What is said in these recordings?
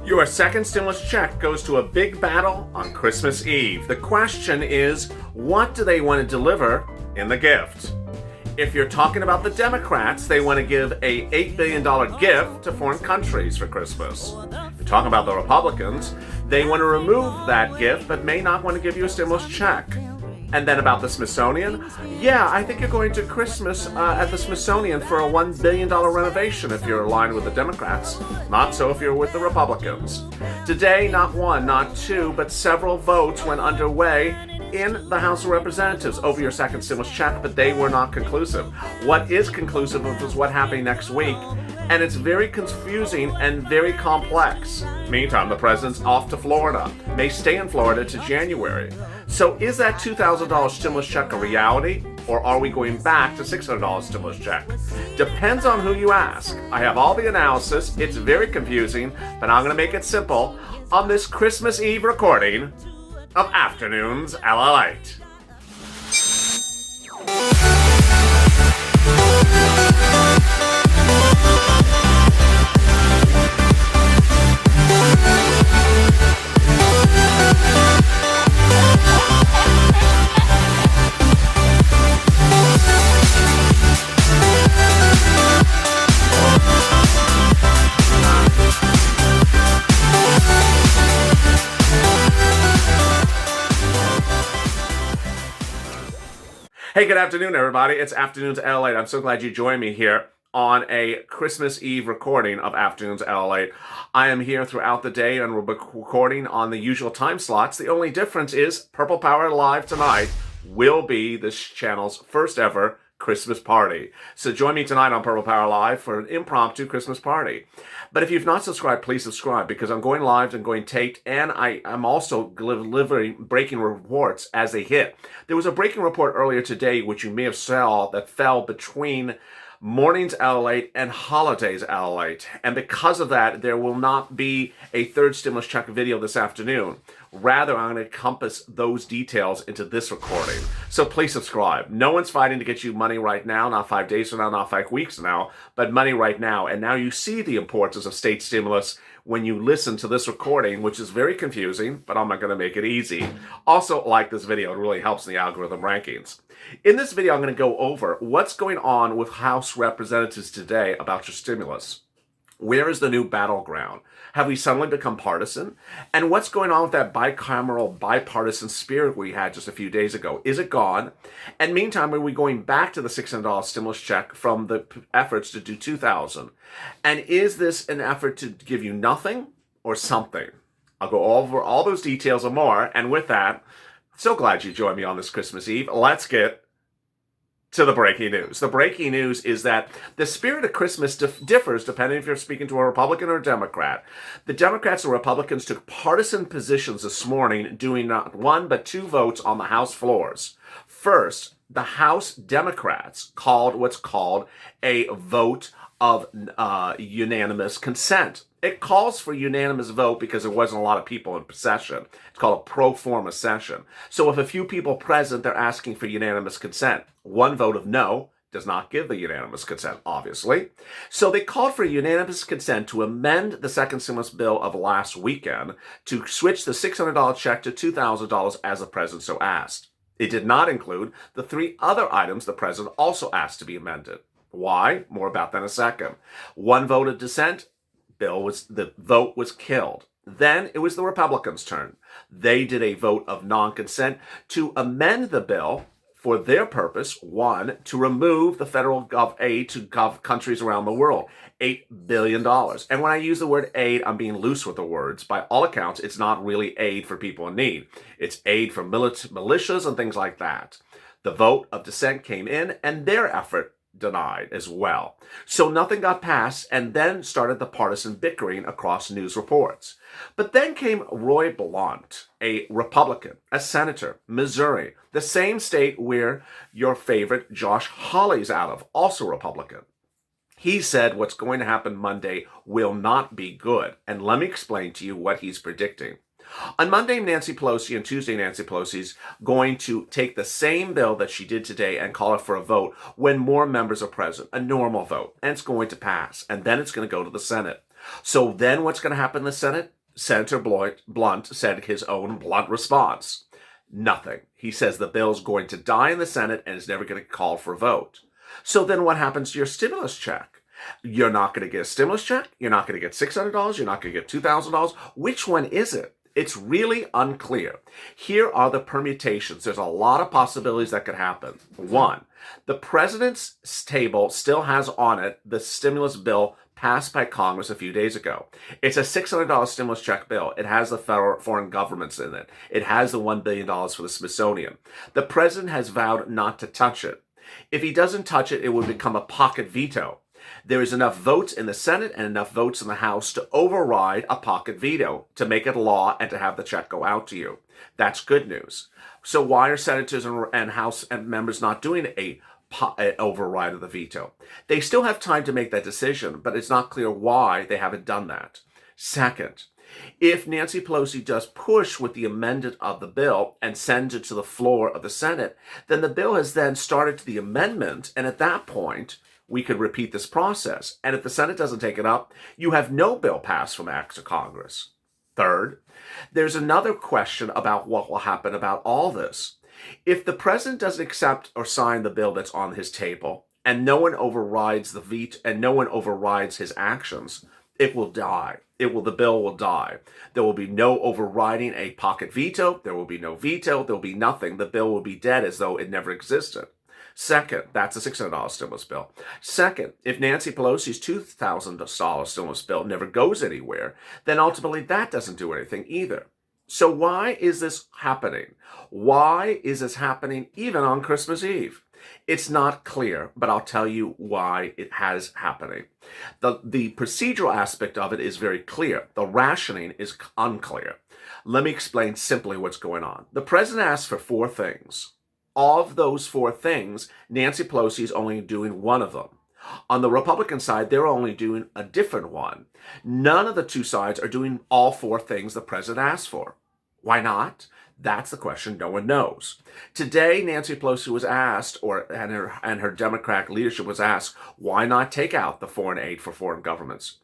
Your second stimulus check goes to a big battle on Christmas Eve. The question is, what do they want to deliver in the gift? If you're talking about the Democrats, they want to give a $8 billion gift to foreign countries for Christmas. If you're talking about the Republicans, they want to remove that gift but may not want to give you a stimulus check. And then about the Smithsonian, yeah, I think you're going to Christmas at the Smithsonian for a $1 billion renovation if you're aligned with the Democrats. Not so if you're with the Republicans. Today, not one, not two, but several votes went underway in the House of Representatives over your second stimulus check, but they were not conclusive. What is conclusive is what's happening next week, and it's very confusing and very complex. Meantime, the president's off to Florida, may stay in Florida to January. So is that $2,000 stimulus check a reality, or are we going back to $600 stimulus check? Depends on who you ask. I have all the analysis. It's very confusing, but I'm going to make it simple on this Christmas Eve recording of Afternoons LALATE. Hey, good afternoon, everybody. It's Afternoons LALATE. I'm so glad you joined me here on a Christmas Eve recording of Afternoons LALATE. I am here throughout the day and we're recording on the usual time slots. The only difference is Purple Power Live tonight will be this channel's first ever Christmas party. So join me tonight on Purple Power Live for an impromptu Christmas party. But if you've not subscribed, please subscribe because I'm going live and going taped, and I'm also delivering breaking reports as they hit. There was a breaking report earlier today, which you may have saw, that fell between Mornings LALATE and Holidays LALATE. And because of that, there will not be a third stimulus check video this afternoon. Rather, I'm going to encompass those details into this recording. So please subscribe. No one's fighting to get you money right now, not 5 days from now, not 5 weeks from now, but money right now. And now you see the importance of state stimulus when you listen to this recording, which is very confusing, but I'm not going to make it easy. Also, like this video. It really helps in the algorithm rankings. In this video, I'm going to go over what's going on with House representatives today about your stimulus. Where is the new battleground? Have we suddenly become partisan? And what's going on with that bicameral, bipartisan spirit we had just a few days ago? Is it gone? And meantime, are we going back to the $600 stimulus check from the efforts to do $2,000? And is this an effort to give you nothing or something? I'll go over all those details and more. And with that, so glad you joined me on this Christmas Eve. Let's get to the breaking news. The breaking news is that the spirit of Christmas differs depending if you're speaking to a Republican or a Democrat. The Democrats and Republicans took partisan positions this morning, doing not one but two votes on the House floors. First, the House Democrats called what's called a vote of unanimous consent. It calls for unanimous vote because there wasn't a lot of people in session. It's called a pro forma session. So if a few people present, they're asking for unanimous consent. One vote of no does not give the unanimous consent, obviously. So they called for unanimous consent to amend the second stimulus bill of last weekend to switch the $600 check to $2,000 as the president so asked. It did not include the three other items the president also asked to be amended. Why? More about that in a second. One vote of dissent. The vote was killed. Then it was the Republicans' turn. They did a vote of non-consent to amend the bill for their purpose. One, to remove the federal aid to countries around the world, $8 billion. And when I use the word aid, I'm being loose with the words. By all accounts, it's not really aid for people in need. It's aid for militias and things like that. The vote of dissent came in, and their effort denied as well. So nothing got passed, and then started the partisan bickering across news reports. But then came Roy Blunt, a Republican, a senator, Missouri, the same state where your favorite Josh Hawley's out of, also Republican. He said what's going to happen Monday will not be good. And let me explain to you what he's predicting. On Monday, Nancy Pelosi, and Tuesday, Nancy Pelosi's going to take the same bill that she did today and call it for a vote when more members are present, a normal vote, and it's going to pass. And then it's going to go to the Senate. So then what's going to happen in the Senate? Senator Blunt said his own blunt response. Nothing. He says the bill's going to die in the Senate and is never going to call for a vote. So then what happens to your stimulus check? You're not going to get a stimulus check. You're not going to get $600. You're not going to get $2,000. Which one is it? It's really unclear. Here are the permutations. There's a lot of possibilities that could happen. One, the president's table still has on it the stimulus bill passed by Congress a few days ago. It's a $600 stimulus check bill. It has the federal foreign governments in it. It has the $1 billion for the Smithsonian. The president has vowed not to touch it. If he doesn't touch it, it would become a pocket veto. There is enough votes in the Senate and enough votes in the House to override a pocket veto, to make it law and to have the check go out to you. That's good news. So why are senators and House members not doing an override of the veto? They still have time to make that decision, but it's not clear why they haven't done that. Second, if Nancy Pelosi does push with the amendment of the bill and sends it to the floor of the Senate, then the bill has then started to the amendment, and at that point, we could repeat this process. And if the Senate doesn't take it up, you have no bill passed from Act to Congress. Third, there's another question about what will happen about all this. If the president doesn't accept or sign the bill that's on his table, and no one overrides the veto, and no one overrides his actions, it will die. The bill will die. There will be no overriding a pocket veto. There will be no veto. There will be nothing. The bill will be dead as though it never existed. Second, that's a $600 stimulus bill. Second, if Nancy Pelosi's $2,000 stimulus bill never goes anywhere, then ultimately that doesn't do anything either. So why is this happening? Why is this happening even on Christmas Eve? It's not clear, but I'll tell you why it has happening. The procedural aspect of it is very clear. The rationing is unclear. Let me explain simply what's going on. The president asked for 4 things. Of those 4 things, Nancy Pelosi is only doing one of them. On the Republican side, they're only doing a different one. None of the 2 sides are doing all 4 things the president asked for. Why not? That's the question no one knows. Today, Nancy Pelosi was asked, and her Democratic leadership was asked, why not take out the foreign aid for foreign governments?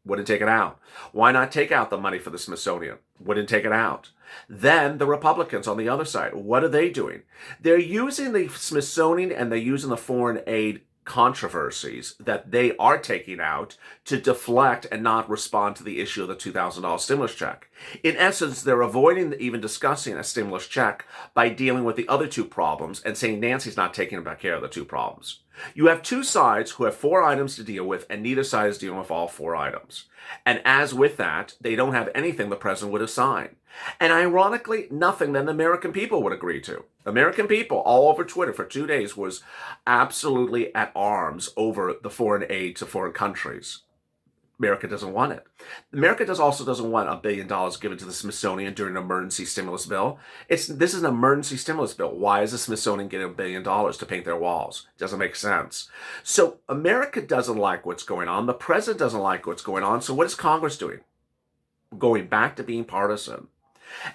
Wouldn't take it out. Why not take out the money for the Smithsonian? Wouldn't take it out. Then the Republicans on the other side, what are they doing? They're using the Smithsonian and they're using the foreign aid controversies that they are taking out to deflect and not respond to the issue of the $2,000 stimulus check. In essence, they're avoiding even discussing a stimulus check by dealing with the other 2 problems and saying Nancy's not taking care of the 2 problems. You have 2 sides who have 4 items to deal with, and neither side is dealing with all 4 items. And as with that, they don't have anything the president would assign. And ironically, nothing that the American people would agree to. American people all over Twitter for 2 days was absolutely at arms over the foreign aid to foreign countries. America doesn't want it. America also doesn't want $1 billion given to the Smithsonian during an emergency stimulus bill. This is an emergency stimulus bill. Why is the Smithsonian getting $1 billion to paint their walls? It doesn't make sense. So America doesn't like what's going on. The president doesn't like what's going on. So what is Congress doing? Going back to being partisan.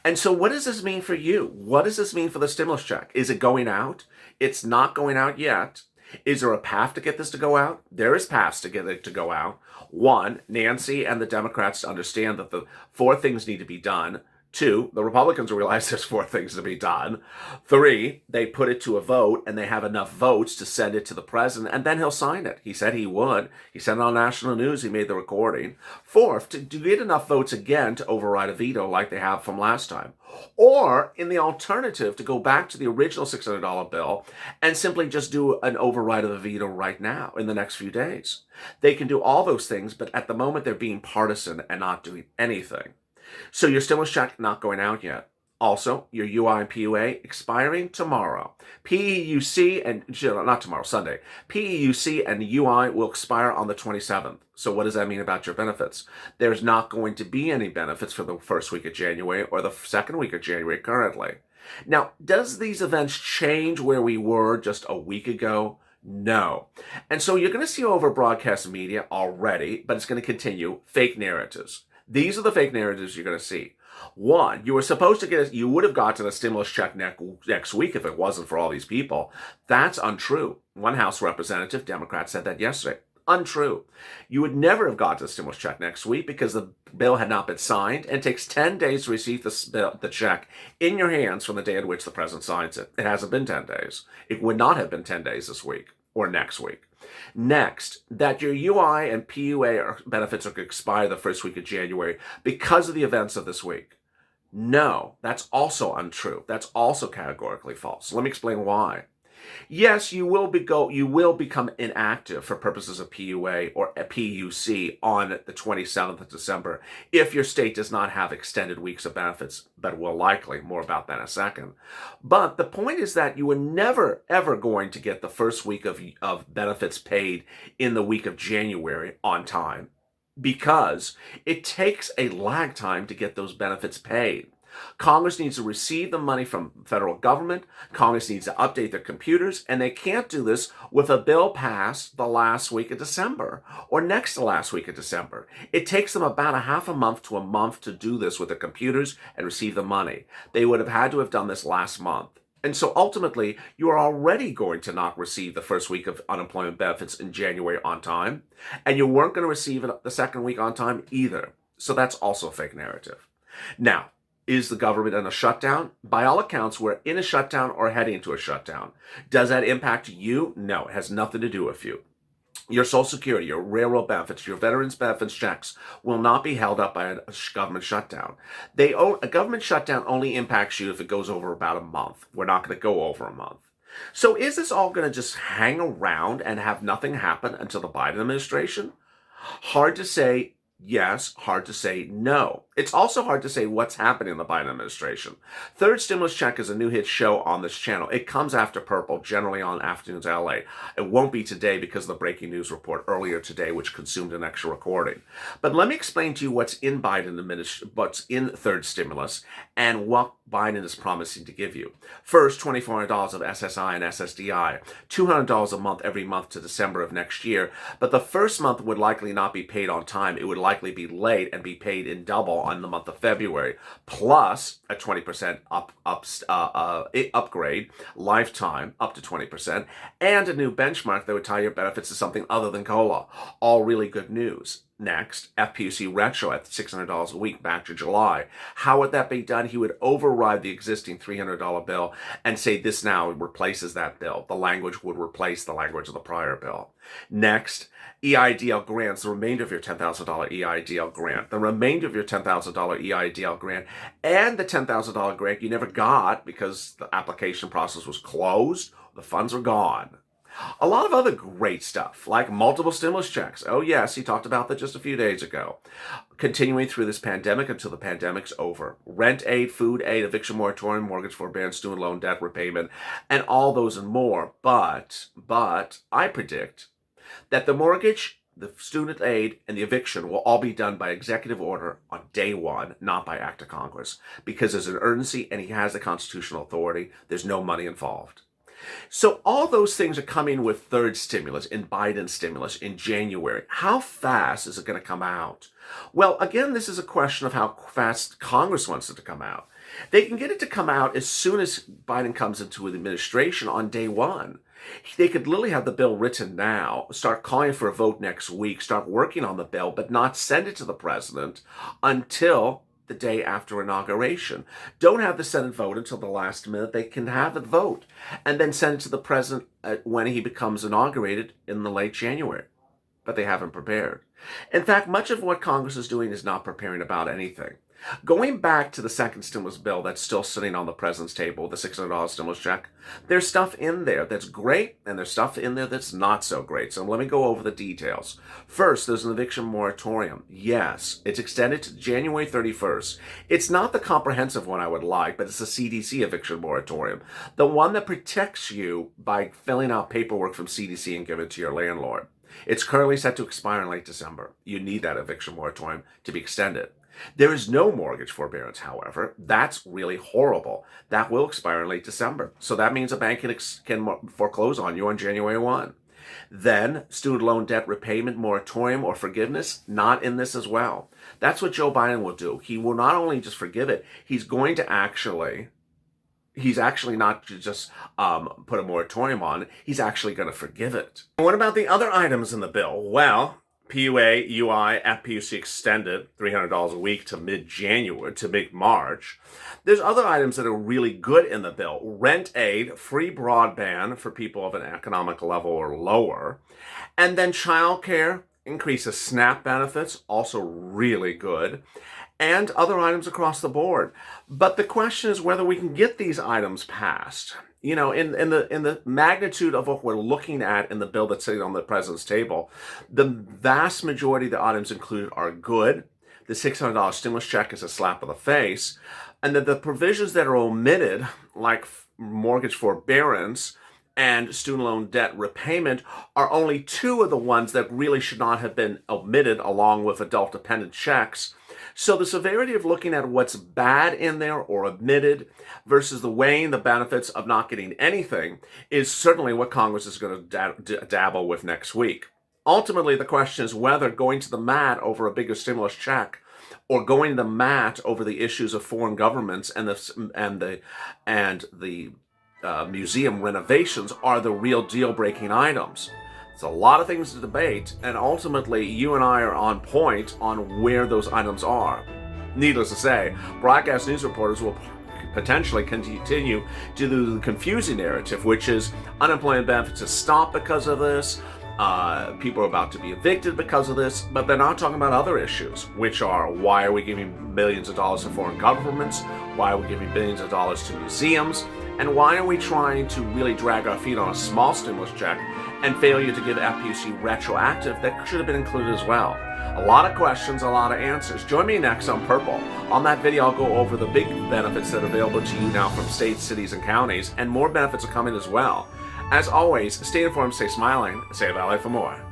And so what does this mean for you? What does this mean for the stimulus check? Is it going out? It's not going out yet. Is there a path to get this to go out? There is paths to get it to go out. 1, Nancy and the Democrats understand that the 4 things need to be done. 2, the Republicans realize there's 4 things to be done. 3, they put it to a vote and they have enough votes to send it to the president and then he'll sign it. He said he would. He said it on national news. He made the recording. 4th, to get enough votes again to override a veto like they have from last time. Or, in the alternative, to go back to the original $600 bill and simply just do an override of the veto right now in the next few days. They can do all those things, but at the moment they're being partisan and not doing anything. So your stimulus check not going out yet. Also, your UI and PUA expiring tomorrow. PEUC and, not tomorrow, Sunday. PEUC and UI will expire on the 27th. So what does that mean about your benefits? There's not going to be any benefits for the first week of January or the second week of January currently. Now, does these events change where we were just a week ago? No. And so you're going to see over broadcast media already, but it's going to continue, fake narratives. These are the fake narratives you're going to see. 1, you would have gotten a stimulus check next week if it wasn't for all these people. That's untrue. One House representative, Democrat, said that yesterday. Untrue. You would never have got the stimulus check next week because the bill had not been signed, and it takes 10 days to receive the check in your hands from the day at which the president signs it. It hasn't been 10 days. It would not have been 10 days this week or next week. Next, that your UI and PUA benefits are going to expire the first week of January because of the events of this week. No, that's also untrue. That's also categorically false. Let me explain why. Yes, you will become inactive for purposes of PUA or PUC on the 27th of December if your state does not have extended weeks of benefits, but will likely. More about that in a second. But the point is that you are never, ever going to get the first week of benefits paid in the week of January on time because it takes a lag time to get those benefits paid. Congress needs to receive the money from the federal government. Congress needs to update their computers, and they can't do this with a bill passed the last week of December or next to last week of December. It takes them about a half a month to a month to do this with their computers and receive the money. They would have had to have done this last month. And so ultimately, you are already going to not receive the first week of unemployment benefits in January on time, and you weren't going to receive it the second week on time either. So that's also a fake narrative. Now, is the government in a shutdown? By all accounts, we're in a shutdown or heading into a shutdown. Does that impact you? No, it has nothing to do with you. Your Social Security, your railroad benefits, your veterans benefits checks will not be held up by a government shutdown. A government shutdown only impacts you if it goes over about a month. We're not going to go over a month. So is this all going to just hang around and have nothing happen until the Biden administration? Hard to say. Yes, hard to say no. It's also hard to say what's happening in the Biden administration. Third Stimulus Check is a new hit show on this channel. It comes after Purple, generally on Afternoons LA. It won't be today because of the breaking news report earlier today, which consumed an extra recording. But let me explain to you what's in what's in Third Stimulus and what Biden is promising to give you. First, $2,400 of SSI and SSDI, $200 a month every month to December of next year. But the first month would likely not be paid on time. It would likely be late and be paid in double on the month of February, plus a 20% upgrade, lifetime up to 20%, and a new benchmark that would tie your benefits to something other than COLA. All really good news. Next, FPUC retro at $600 a week back to July. How would that be done? He would override the existing $300 bill and say this now replaces that bill. The language would replace the language of the prior bill. Next, EIDL grants, the remainder of your $10,000 EIDL grant. The remainder of your $10,000 EIDL grant and the $10,000 grant you never got because the application process was closed, the funds are gone. A lot of other great stuff, like multiple stimulus checks. Oh yes, he talked about that just a few days ago. Continuing through this pandemic until the pandemic's over. Rent aid, food aid, eviction moratorium, mortgage forbearance, student loan debt repayment, and all those and more. But I predict that the mortgage, the student aid, and the eviction will all be done by executive order on day one, not by act of Congress, because there's an urgency and he has the constitutional authority. There's no money involved. So all those things are coming with third stimulus, in Biden's stimulus in January. How fast is it going to come out? Well, again, this is a question of how fast Congress wants it to come out. They can get it to come out as soon as Biden comes into the administration on day one. They could literally have the bill written now, start calling for a vote next week, start working on the bill, but not send it to the president until the day after inauguration. Don't have the Senate vote until the last minute. They can have it vote and then send it to the president when he becomes inaugurated in the late January. But they haven't prepared. In fact, much of what Congress is doing is not preparing about anything. Going back to the second stimulus bill that's still sitting on the president's table, the $600 stimulus check, there's stuff in there that's great and there's stuff in there that's not so great. So let me go over the details. First, there's an eviction moratorium. Yes, it's extended to January 31st. It's not the comprehensive one I would like, but it's a CDC eviction moratorium. The one that protects you by filling out paperwork from CDC and giving it to your landlord. It's currently set to expire in late December. You need that eviction moratorium to be extended. There is no mortgage forbearance, however. That's really horrible. That will expire in late December. So that means a bank can foreclose on you on January 1. Then, student loan debt repayment moratorium or forgiveness, not in this as well. That's what Joe Biden will do. He will not only just forgive it, he's going to he's actually not just put a moratorium on, he's actually going to forgive it. And what about the other items in the bill? Well, PUA, UI, FPUC extended $300 a week to mid-January, to mid-March. There's other items that are really good in the bill. Rent aid, free broadband for people of an economic level or lower. And then childcare, increase of SNAP benefits, also really good. And other items across the board. But the question is whether we can get these items passed. You know, in the magnitude of what we're looking at in the bill that's sitting on the president's table, the vast majority of the items included are good. The $600 stimulus check is a slap in the face. And that the provisions that are omitted, like mortgage forbearance and student loan debt repayment, are only two of the ones that really should not have been omitted, along with adult dependent checks. So the severity of looking at what's bad in there or omitted versus the weighing the benefits of not getting anything is certainly what Congress is going to dabble with next week. Ultimately, the question is whether going to the mat over a bigger stimulus check or going to the mat over the issues of foreign governments and the museum renovations are the real deal-breaking items. It's a lot of things to debate, and ultimately you and I are on point on where those items are. Needless to say, broadcast news reporters will potentially continue to do the confusing narrative, which is unemployment benefits have stopped because of this, people are about to be evicted because of this, but they're not talking about other issues, which are why are we giving millions of dollars to foreign governments, why are we giving billions of dollars to museums, and why are we trying to really drag our feet on a small stimulus check and failure to give FPUC retroactive that should have been included as well. A lot of questions, a lot of answers. Join me next on Purple. On that video, I'll go over the big benefits that are available to you now from states, cities, and counties, and more benefits are coming as well. As always, stay informed, stay smiling, stay LALATE for more.